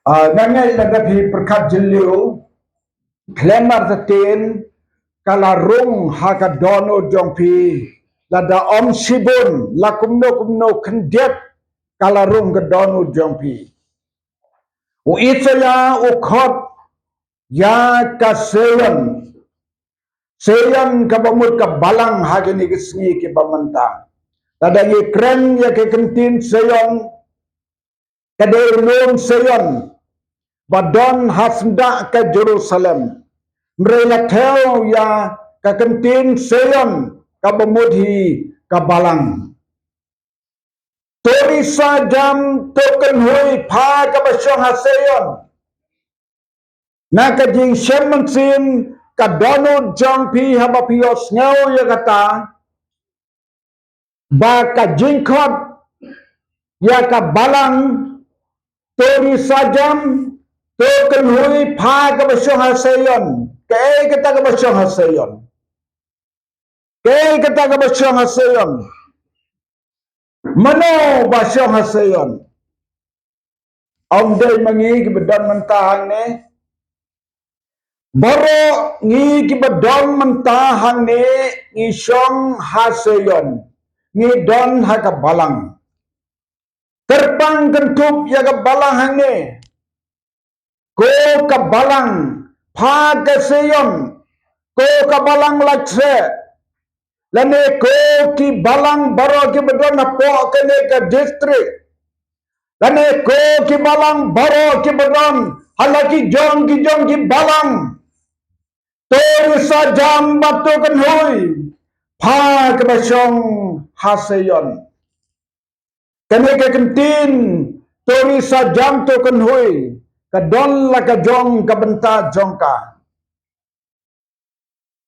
Nangai lagapi perkat jeliu klemar tetin kalarung haka dono jongpi lada om sibun lakumno kumno kendiat kalarung ke dono jongpi uitaya ukhot ya kaseyan seyan kabamut ka balang hagini kisngi ki bamantang tadangi kren ya ke kentin seyon kadulun seyon badon hasnda ke Jerusalem mereka tahu ya kakentin seyon kabamudhi kabalang tori sajam token hui pha kabasyong haseyon nakajing shemansin kadono jongpi habapios ngau ya kata ba kajingkot ya kabalang tori sajam token hui pha kabasyong haseyon kaya kita kabasyong haseyon kaya kita kabasyong haseyon mano basyong haseyon om day mangi kibadan mentahang ne baro ngi kibadan mentahang ne isyong haseyon ngi don hakabalang terpang kentup ya kabalang hang ne ko kabalang pha kaseyon ko kabalang latre lane ko ki balang baro ki bedon po kene ka district lane ko ki balang baro ki bedon halaki jong ki balang tor sajam batu kan hui pha ke basyong haseyon kene ka kentin tori sajam to kan hui ka don la ka jong ka benta jongka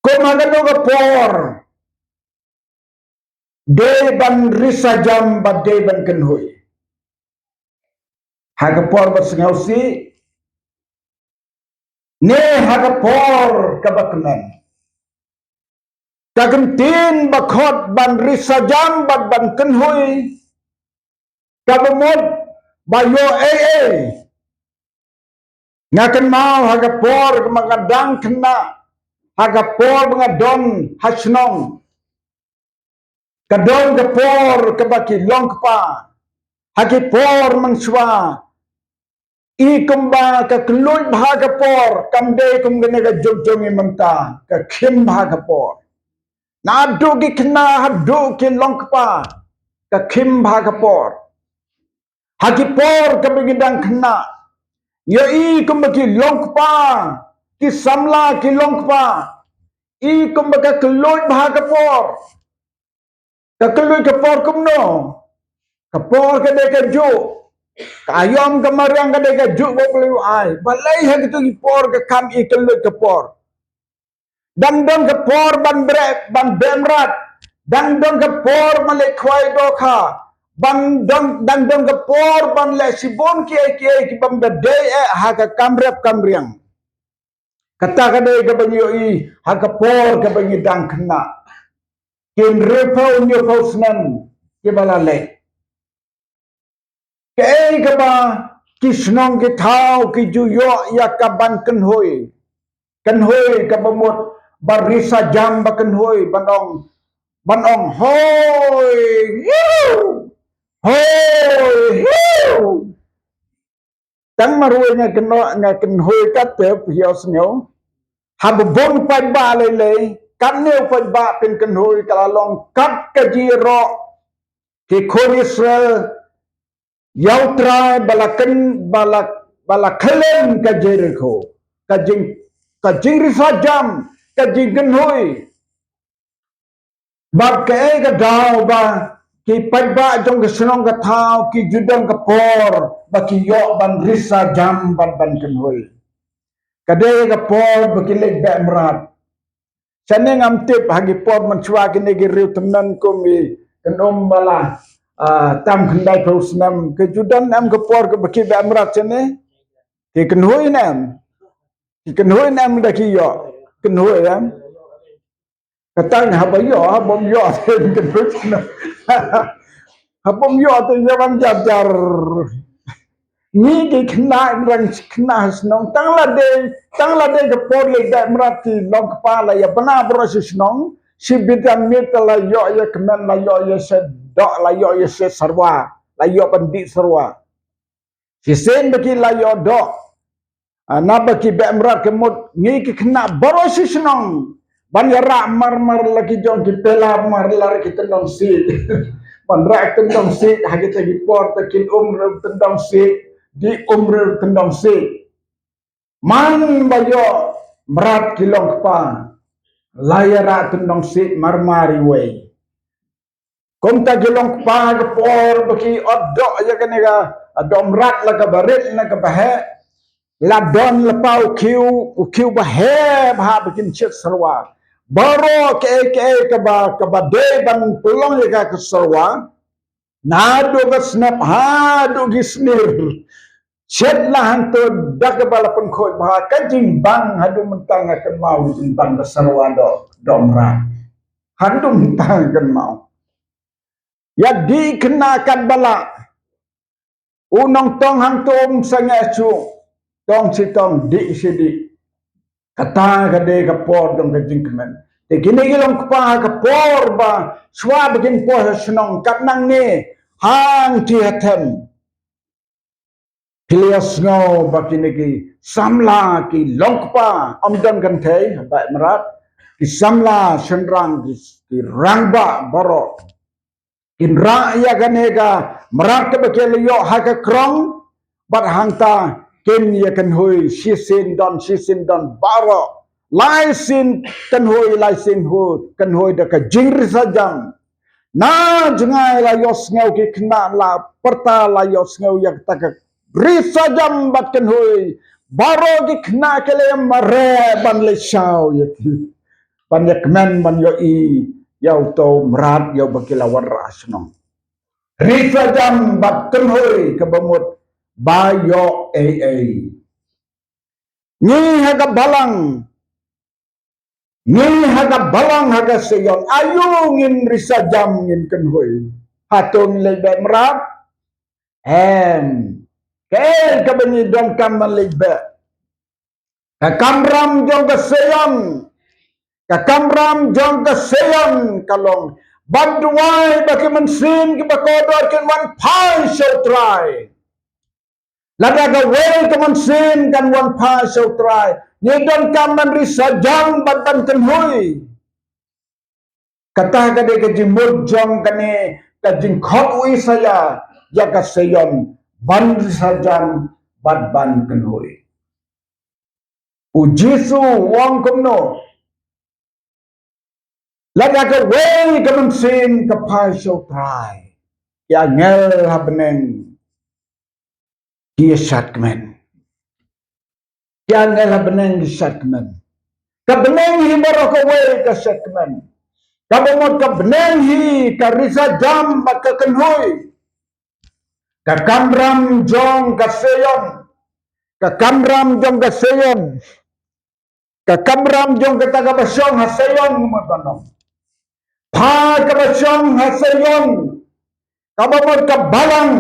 ko magano ka por deban risajam bad deban kenhui hagapor basngausi ne hagapor kabakmen kagentin bakhot ban risajam bad ban kenhui kabamod bayo ngaken mau hagapor magadang kena hagapor ngadon hasnong kadon gapor kabaki longpa haki por mangswa i kumba ka kluy bhaga por kamde kum gane ka jogjong imanta ka khim bhaga por na du ki khna hadu ki longpa ka khim bhaga por haki por ka bigidang khna yo i kumba ki longpa ki samla ki longpa i kumba ka kluy bhaga por kakeluy kapor kumno kapor kade kaju kayom kamaryang kade kaju boklu ai balai ha gitu kapor ke kam ikeluy kapor dangdong kapor ban brek ban bemrat dangdong kapor male khwai dokha dangdong kapor ban le sibon ki bam de ha ka kamrep kamriang kata kade ka banyo i ha kapor ka banyi dang khna kin repau nyo pausnan ke balale ke ba kisnong ke thau ki juyo ya ka ban kan hoi ka bamot barisa jam ba kan hoi banong hoi tang marunya keno nga kan hoi ka te pios nyo habon pa ba le kan neu pa ba pen kan hoi kalalong kat ka jiro ki khon Israel yautra balakan balakalen ka Jericho ka jing risajam ka jing kan hoi bab ke ka daw ba ki pagba jong ka sunong ka thao ki judang ka por ba ki yo ban risajam ban kan hoi kade ka por ba ki leg ba mrat saneng amtip hagi por manchwa kini giriu tenan ko mi kenom bala tam khandai prosnam ke judan am ke por ke baki ba amrat chene ke kenhui nam da ki yo kenhui am katang habayo habom yo ten kenhui habom yo te jaman jar ni ki kena rang kena senong tang la de ke por le da merati long kepala ya benar proses senong si bidan mit la yo ya kemen la yo ya sedok la yo ya sarwa la yo pandit sarwa si sen bagi la yo dok na bagi be merat kemut ni ki kena proses senong ban ya ra mar lagi jong ki pela mar lar ki tendong si ban ra tendong si hagi tagi por takin tendong si di umrul tendang si man bayo merat kilong pa layara tendang si marmari way kung ta kilong pa por baki oddo ya kanega adom rat la kabarit na kabahe la don la pau kiu bahe bha bikin chet sarwa baro ke kaba de ban pulong ya ka sarwa nado ka snap ha do gisnir Syed lah hantu dah kepala pengkot bahawa kajing bang hadu mentang akan mau jimbang besarwa domra. Hadu mentang akan mau. Ya dikenakan balak. Unong tong hantu sangat su. Tong si tong di sidi. Kata kade kapor dong kajing kemen. Kini ilong kepah kapor ba. Swa bikin puasa senong. Kat nang ni. Hang tihatem. Pilias ngau baki niki samla ki longpa amdan kan thei ba merat ki samla senrang ki rangba baro in ra ya ganega merat ke baki liyo ha ka krong bat hangta ken ya kan hui sisin don baro lai sin kan hui kan hui da ka jingri sajam na jengai la yos ngau ki kena la perta la yos ngau yak tak Risa jam batkan hui baro di kena kele mare ban le shau yati ban yak men ban yo I yau to merat yau bakila waras no Risa jam batkan hui kebamut bayo ni haga balang haga seyon ayu ngin risa jam ngin kan hui hatun le merat Kel kabani dom kaman lebe. Kamram jong keseyon kalong. Banduai bagi mensin ki bakodor ken wan pai so try. Lada ga wel ke mensin kan wan pai so try. Ni dom kaman risajang batan ken hui. Kata kade ke jimud jong kane ka jingkhot ui saya ya keseyon. Ban sarjam ban kenoi. Ujisu wong kumno. Lada ke wei ke mensin ke pai so try. Ya ngel habeneng. Kiesat kemen. Ya ngel habeneng kiesat kemen. Kebeneng hi baru ke wei ke sat kemen. Kabemot kebeneng hi ke risa jam bat ke kenoi. Kamram jong kaseyon. Kamram jong kaseyon. Kamram jong kata basyong haseyon kumatanong. Pa basyong haseyon. Kabamot kabalang.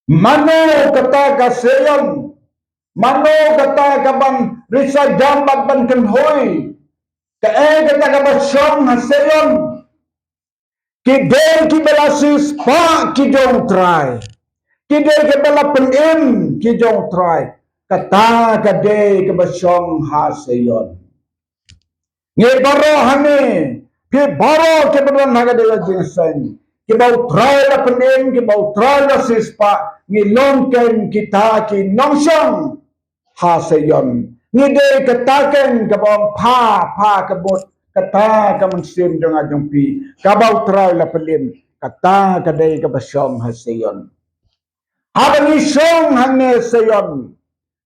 Mano kata kaseyon. Mano kata kabang risa jambat ban kenhoy. Kata basyong haseyon. Kidel ki belasis pa ki jong try. Kidel ki bela penim ki jong try. Kata kade ke basyong haseyon. Nge baro hane. Ki baro ke beran haga de la jinsen. Ki bau try la penim ki bau try la sispa. Nge longken kita ki nongsyong haseyon. Nge de ketaken ke bawang pa kebut. Kata ka mensim dong ajong pi. Kabau try la pelim. Kata kadai ka basyong haseyon. Habang isyong hane seyon.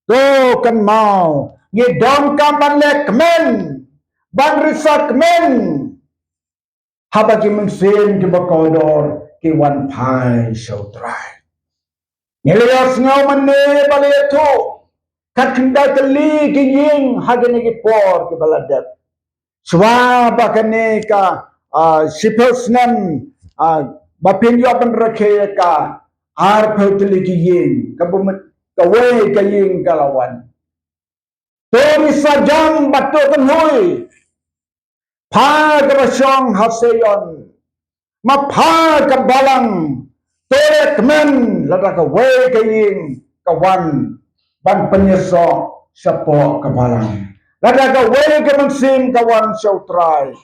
To kan mau. Ngidong ka manlek men. Ban risak men. Habang ki mensim ki bakodor. Ki wan pai so try. Nilias ngaw mani bali ito. Kat kenda kali ki ying hagani ki por ki baladat. Swaba kani ka sipel snem bapinyo pan rakhe ka ar peuteli ki yin kabumet kawe ka yin kalawan tori sajam batu kenhui pa ka basyong haseyon ma pa ka balang torek men lada ka we ka yin kawan ban penyeso sapo ka balang lada ka we ka mansim kawan sautrai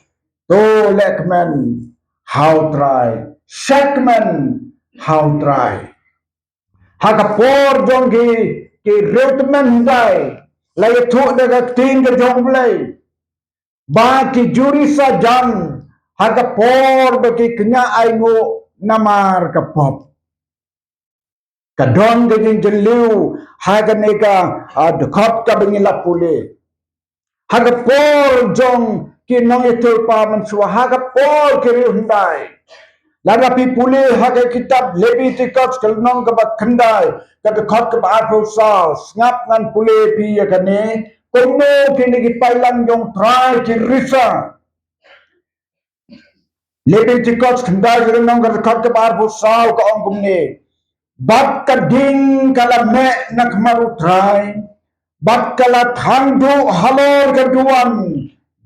to lekmen how try shakman how try Hakapor jong ki reutmen dai lai thu daga tin ke jong blai ba ki juri sa jan hakapor bagi kenya aingo namar kapop kadon ke jing jeliu haganeka adkhop ka bingila pule hakapor jong ki nong itu pa mansua hakapor ki riundai Ladapi pulih hakai kitab Leviticus kelnong kebat kendai kata khot kebat Apostol ngap ngan pulih pi ya kane kono kini ki pailang jong trai ki risa Leviticus kendai kelnong kata khot kebat Apostol ka ong kumne bat kading kala me nak maru trai bat kala thandu halor keduan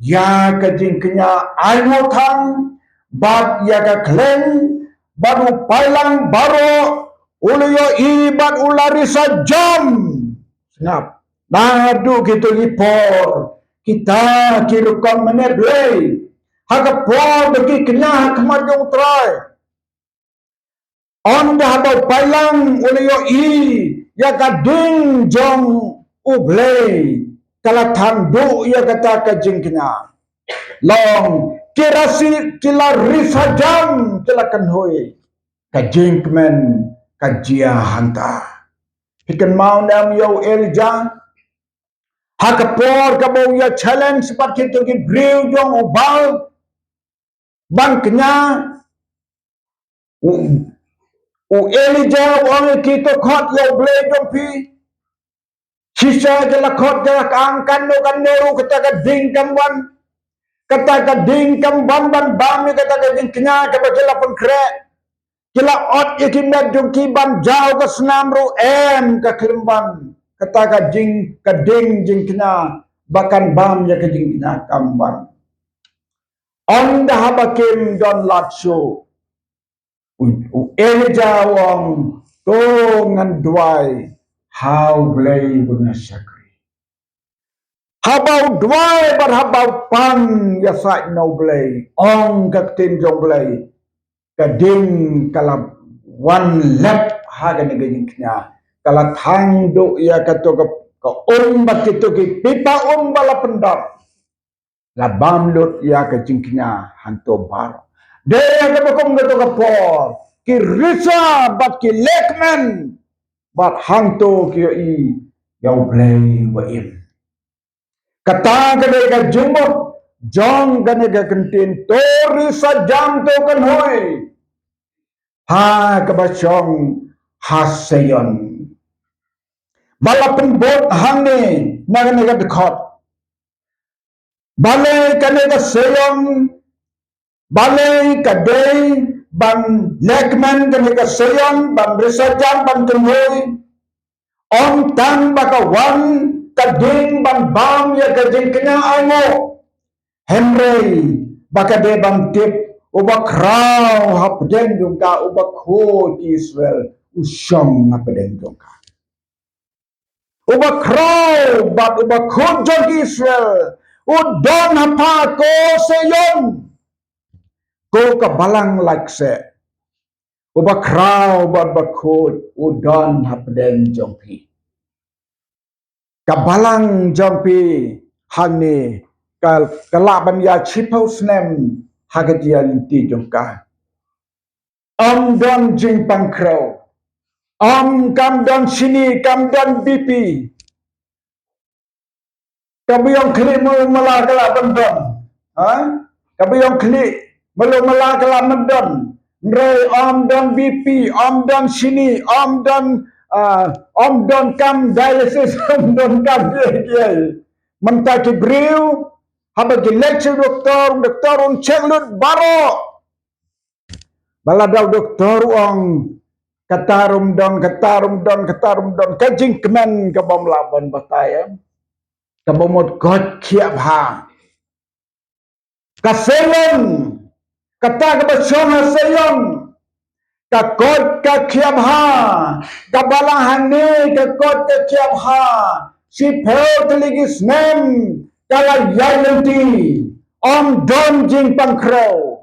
ya kajing kenya ayo thang bat yaga kleng baru pailang baru ulio ibat ulari sajam senap nadu gitu lipor kita kirukam meneblei hagapor bagi kena kemadung trai on dah bau pailang ulio i yaga ding jong ublei kala thandu ya kata kajing kena long kirasi kila risajam kila kanhoi kajing kemen kajia hanta hikan mau nam yo elja hakapor kabau ya challenge seperti itu ki brew jong obal banknya u elja wang kita khot yo ble jong pi sisa jala khot jala angkan no kan neru kita ka ding kamwan kata ka ding kam ban ban bam kata ka ding kenya ka bagela pun kre kila ot ikimet jong ki ban jauh ke senam ru em ka kelimban kata ka ding jing kenya bahkan bam ya ka ding kenya kamban on dah bakim don latso u jawang to ngan duai how blay bunasakri habau dua berhabau pan ya sai no blay ong kaktin jong blay kading kala one lap haga ni gajing knya kala thang do ya kato ka bat kito ki pipa bala pendap la bam lot ya ka jingknya hanto bar de ka bakom gato ka por ki risa bat ki lekman bat hanto ki i yau blay wa im kata kade ka jumot jong gane ka kentin tori sajam to kan hoi ha kabasyong hasayon balapan bot hangi nagane ka dekhot balay kane ka sayon balay kadey ban lekman kane ka sayon ban risajam ban kenhoy on tan bakawan kading ban bam ya kajing kenya ango Henry bakade bang tip ubak raw hapden jungka ubak ho Israel usyong hapden jungka ubak raw bat ubak ho jong Israel udon hapa ko seyon ko kabalang lakse ubak raw bat bakho udon hapden jongpi kabalang jongpi hangni kalaban ya chipau snem hagadia linti jongka don jing pangkro kam don sini kam don BP kabiyong kli mo malakala bandon ha kabiyong kli malo malakala bandon re don BP don sini don kam dialysis don kam dia mentaki brew habagi lecture doktor on cek lut baro baladau doktor ong katarum don kajing kemen ke bom laban bataya ke bomot god kiap ha kaselon kata ke basong haseyon ka god ka kiap ha ka balahan ni ka god ka kiap ha si pheo teligis nem kala yayanti om don jing pangkro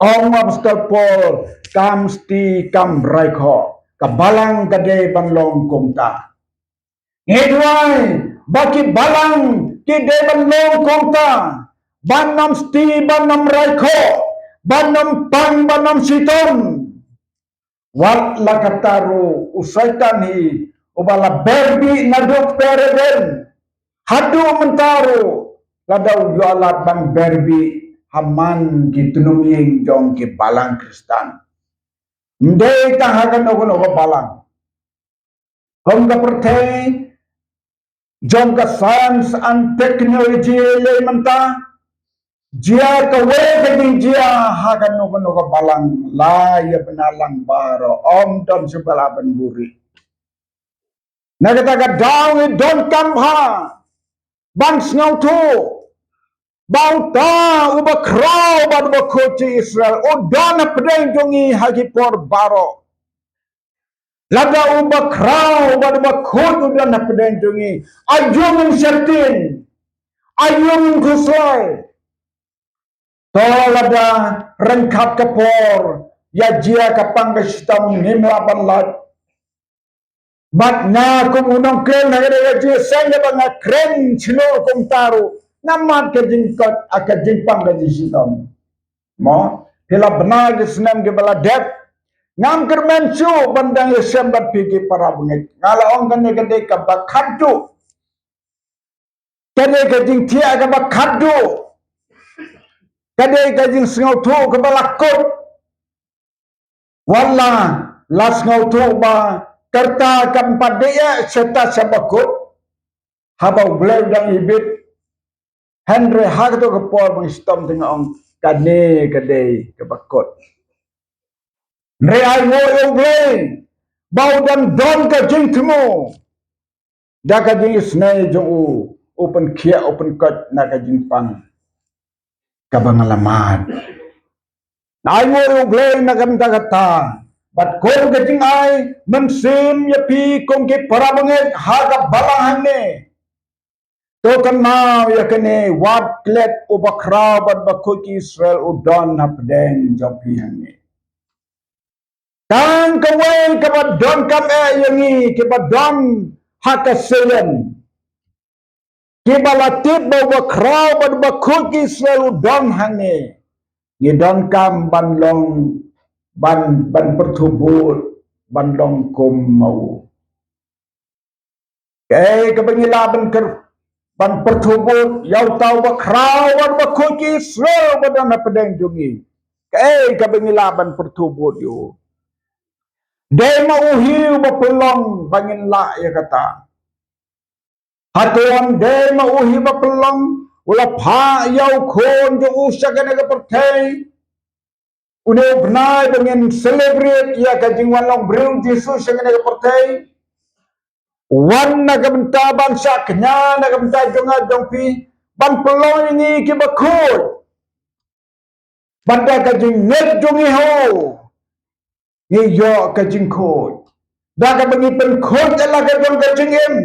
Ông Apostol Paul kam sti kam raikho kabalang kade banlong kumta. Ngedwai baki balang kide banlong kumta. Banam sti banam raikho banam pang banam siton. Wat lakataru usaitan hi ubala berbi naduk pereden. Hadu mentaru ladau yualat ban berbi haman gitu numing jong ke balang Kristan. Mde tahakan ogo balang. Kong ka pertei jong ka science and technology le menta jia ka we ka jia hakan ogo balang la ya benalang baro om don sebalaban buri. Nagata ka daw don kamha bans ngau tu Bauta uba krau bad uba koti Israel o dana pedeng jongi hagi por baro. Lada uba krau bad uba kot dana pedeng jongi. Ayung sertin, ayung kusoy. To lada rengkap kapor ya jia kapang kestam ngimlapan lat. Bat na kum unong kren hagada ya jia sengga banga kren chino kum taru. Namat ke jingkot akan jingpang ke jisitom. Mo, pila benar ke senam ke bala dep. Ngam kermensu bandang yesem bat pigi para bengit. Ngala ong kene kede ke bakadu. Kede ke jing tia ke bakadu. Kede ke jing sengau tu ke balakut. Wala las ngau tu ba kerta keempat dia serta sabakut. Habau beliau dan ibit. Henry hak tu kepol mengistom tengah ong kane kedai kebakot. Nreai ngoyo blay bau dan don ke jing temu. Jaka jing isnai jong open kia open kot nak jing pang kabangalamat. Nai ngoyo blay nak minta kata. Bat kong ke jing ai mensim yapi kong ke parabanget haga balangan ne. Tokan mau ya kene wat klet ubakra bat bakut Israel udon hapdeng jopi hani. Tang kawai kabat don kam yangi kabat don hakaselen. Kibalatip ubakra bat bakut Israel udon hani. Ni don kam banlong ban pertubut banlong kum mau. Kebangilaban ker ban pertubut yau tahu bakrawan bakuki Israel badana pedeng jungi kebangilaban pertubut yo de mauhi bapelong bangin la ya kata hatuan de mauhi bapelong ula pha yau khon jo usagana ke pertai une bnai dengan celebrate ya kajing walong breu Jesus sagana ke pertai wan nagamta bangsa kenya nagamta jonga jongpi ban pelong ini ki bakut banda kajing net jongi ho ni yo kajing khot daga bangi pen khot ala ka jong kajing em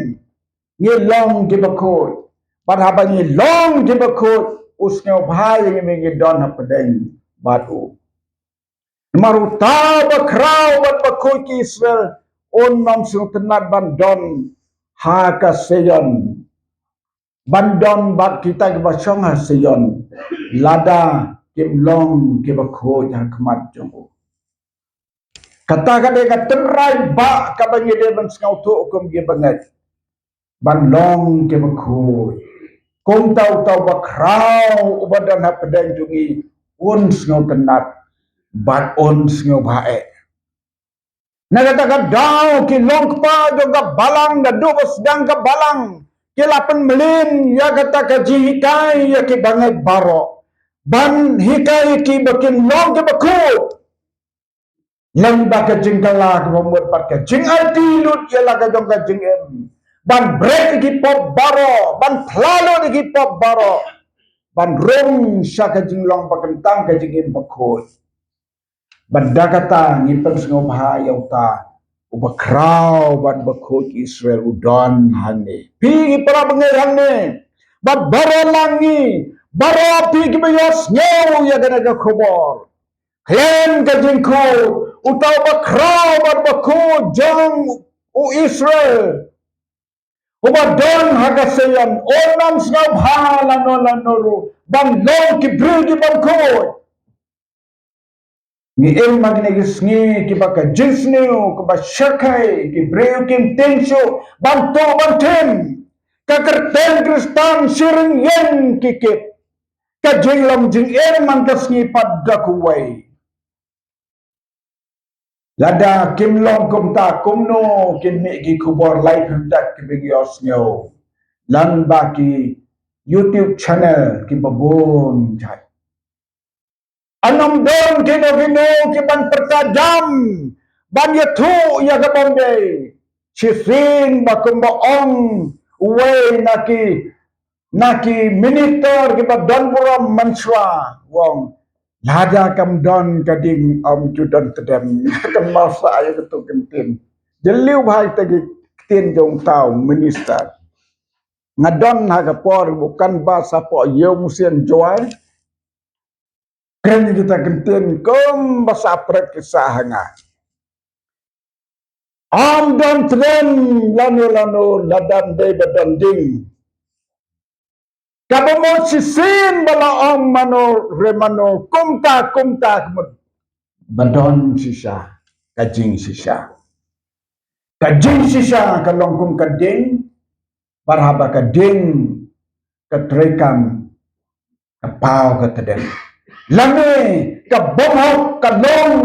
ni long ki bakut ban ha bangi long ki bakut usnyo bhai ni mi don ha pedeng batu maru ta bakrau bat bakut ki Israel on nom sung tenat bandon ha ka seyon bandon bat kita ke basong ha seyon lada kim long ke bakho ya khmat jong kata kade ka tenrai ba ka bangi de ban skau tu kum ge bangat bandong ke bakho kum tau tau bakrau ubadan ha pedang jungi un skau tenat bat on skau bae nagatakan daw ki longpa joga balang da dubos dang ka balang ki lapan melin ya kata ka jihikai ya ki bangai baro ban hikai ki bakin long ke bakut Lang ba ka jing kala ka mamut pat ka jing alti lut ya la ka dong ka jing em. Ban break ki pop baro, ban plalo ki pop baro. Ban rong sya ka jing long pa kentang ka jing em bakot. Ban dagata ngipeng sengo bahaya ta. Ubakraw ban bakot Israel udon hane. Pi para bengerang ne. Ban baro langi, baro pi ki bayos ngeu ya gana ka khobor. Klan ka jing ko utaw bakraw ban bakot jang u Israel. Umadon hagasayan onam sngaw halano lanoro ban long ki brigi ban ko. Ni el magnegis ni ki baka jinsneo ko ba shakai ki breu kim tensyo banto bantem kakerten kristan siring yen kikip ka jinglam jing el man kasngi padda kuwai lada kim long kum ta kumno kim me ki kubor live dak ki bigios ngeo lan baki YouTube channel ki babon jai anam don kino ki ban pertajam ban yatu ya gabonde sisin bakumba ong uwe naki minister ki ba don buram manswa wong lada kam don kading om judan tedem kam masa ayo ketu kentin jeliu bhai tagi tin jong tau minister ngadon hagapor bukan bahasa po yo musien joy kan kita kentin kom bahasa pret kisah hanga am don tren lanu ladan de badanding kabomo sisin bala om mano remano kumta kemud badon sisa kajing sisa kalongkum kading barhaba kading katrekam kapau katedem lame kabomhok kalong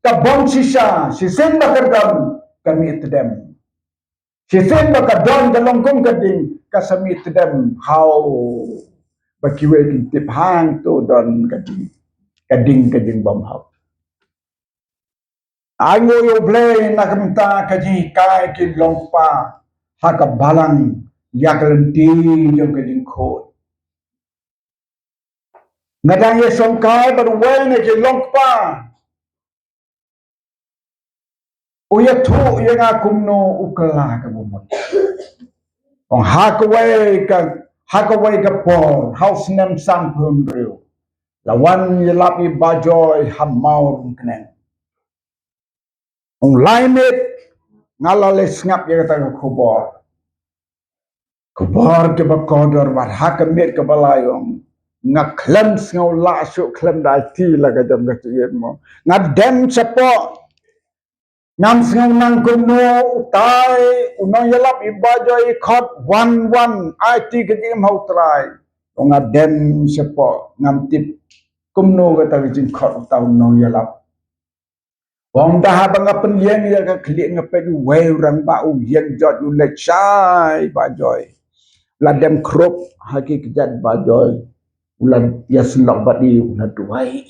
kabom sisa sisin bakardam kami tedem sisin bakadon kalongkum kading kasami tedem how bakiwe kintip hang to don kading bomhok Ango yo blay nakamta kaji kai ki longpa haka balang yakalenti yung kajing ko. Nadang ye som kai barway na ki longpa. Uya tu uya nga kumno ukala ka bumot. Ong hakaway ka por house nem sang punrio. Lawan yelapi bajoy hamaw kenen. Ong lainit ngalales ngap ya kata kubor. Kubor ke bakodor war hakamit ke balayong ngaklem ngaw lasyo klem dalti laga jam gatiyen mo ngadem sapo ngam ngaw nang kuno utai unang yalap ibajoy khot 11 IT kedim hautrai ngadem sapo ngam tip kumno kata jing khot tau no yalap wong dah bangapen yen ya ka klik ngapet we urang ba u yen jot u lechai bajoy ladem krop haki kejat bajoy ulan ya selok badi ulan duai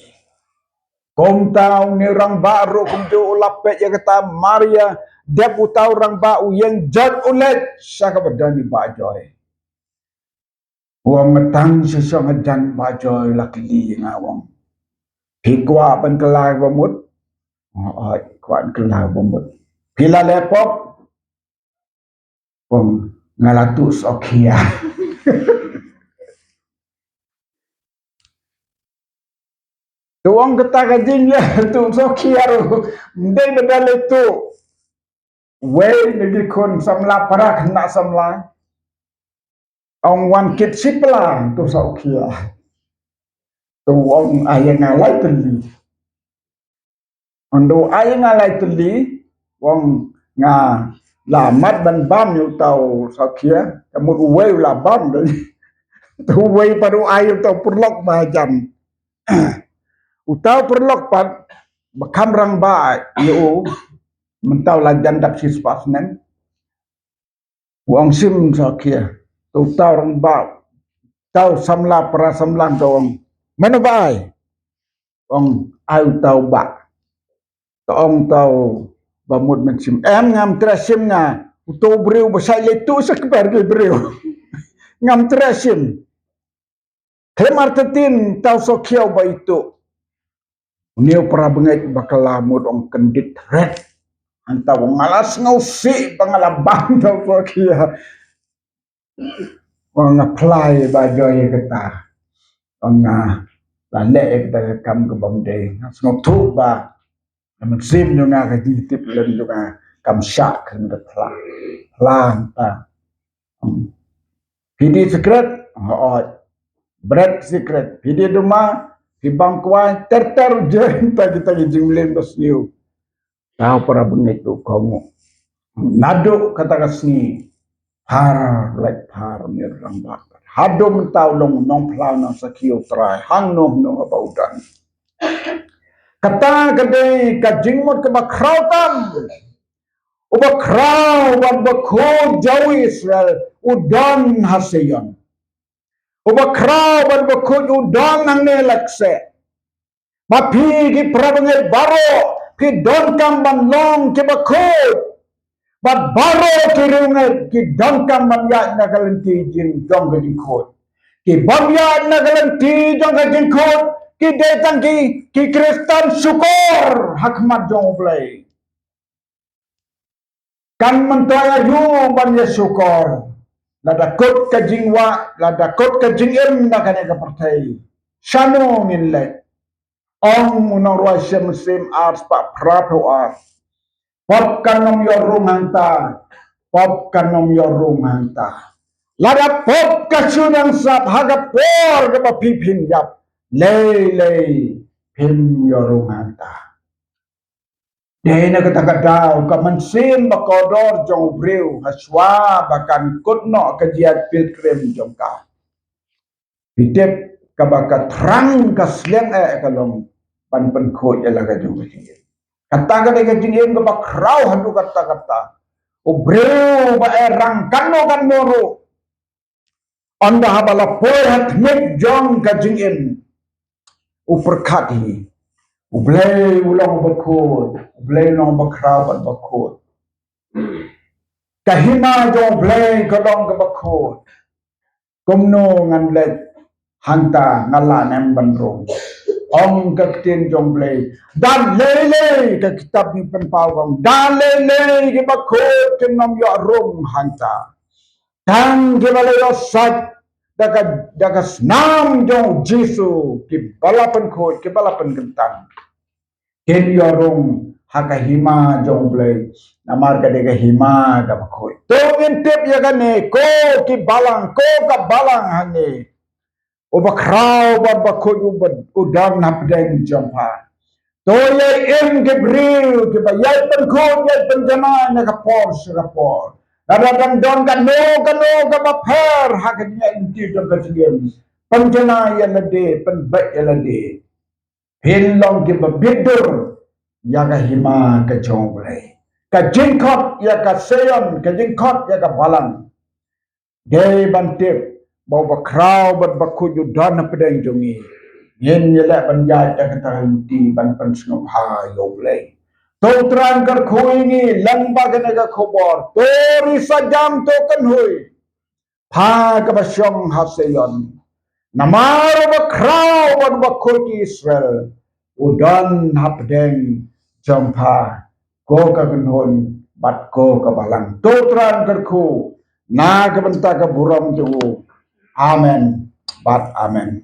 kom tau ni orang baru kumjo ulapet ya kata Maria dep utau orang bau yang jat ulet saka badani bajoy wong metang sesong ngejan bajoy lakili ngawong hikwa pan kelar bamut oi kwan kelar bamut pila lepop wong ngalatus okia tuang kata kajingnya tu so kiaru ndai bedal itu we negi kon samla parak nak samla ong wan kit sipla tu so kia tu ong ayang ngalai teli ondo ayang ngalai teli wong nga lamat ban bam yu tau so kia kamu we la bam doi tu we paru ayu tau purlok majam utau perlok pat bakam rang ba yo mentau lajan dak sispas nen wong sim sakia utau rang ba tau samla para samlan dong mana bai wong au tau ba taong tahu bamud mensim ngam trasim nga uto breu basai letu sakbar ke breu ngam trasim kemartetin tau sokiau ba itu unio para bengait bakal lamud ong kendit red antau malas ngausi pangalabang tau sokia ong apply ba joy kata ong landek kita kam ke bamde ngop tu ba namun sim juga kejitip dan juga kam syak kan pelan ta pidi secret bread secret pidi duma di bangkuan terter je kita jinglen bosniu tahu para bengit tu kamu nado kata kasni har like har mir rambat hado mentau long nong plan nong sakio try hang nong apa udan kata kadai kajingmut ke bakrautam ubakrau wan bakho jauh Israel udan hasayan ubakrau wan bakho udan nang nelakse mapi ki prabangai baro ki don kam ban long ke bakho bat baro ki rungai ki don kam ban ya nagalenti jin dong ke khot ki bam ya nagalenti jong ke jin khot ki detang ki Kristen syukur hakmat jong play kan mentoya yu ban ya syukur lada kot ka jingwa lada kot ka jingem na kane ka partai shanu nille ong munarwa muslim ars pa prato ar pop kanom yo rumanta pop kanom yo rumanta lada pop ka sunang sap haga por ka pipin yap lei pin yo rumanta Dahina kata-kata kamansin bakodor jong breu haswa bakan kutno kajiat pilgrim jong ka. Hitip kabaka terang kasleng kalong pan penkot ya laga jong kajingin. Kata-kata kajingin kabak rau hadu kata-kata. O breu ba erang kano kan moro. Anda habala poy hatmik jong kajingin. Uperkati. Ublay ulang bakod, ublay ulang bakrawan bakod. Kahima jong ublay kadong bakod. Kumno nganlet hanta ngalan em bandrong. Ong kaktin jong ublay. Dan lele ka kitab ni penpawang. Dan lele ki bakod kinom yo arong hanta. Dan kibalayo sat daga snam jong Jisu ki balapan kod, ki balapan gentang. Ken yorong haka hima jong blay namar ka dega hima ka bakoy to intip ya gane ko ki balang ko ka balang hange o bakraw ba bakoy udang napdeng jampa to ye em gebril ki bayay pen ko yay pen jama na ka por dadang don ka no ka baper haka nya inti jong ka sigem penjana ya lade pen bak ya lade Hilong ki babidur ya ka hima ka jonglay. Ka jingkot ya ka seyon, ka jingkot ya ka balang. Day bantip, bawa kraw bat bakuju dan pedeng jongi. Yen yelek banjat ya kata henti ban pensngop ha yoglay. Totran kar kuingi lang bagan ka khobor. Tori sajam to kan hui. Pa ka basyong haseyon. Namaro bakraw bat bakuju Israel. Udan hapdeng jampa ko kagenhon bat ko kabalang totran kerku na kebenta keburam tu amen bat amen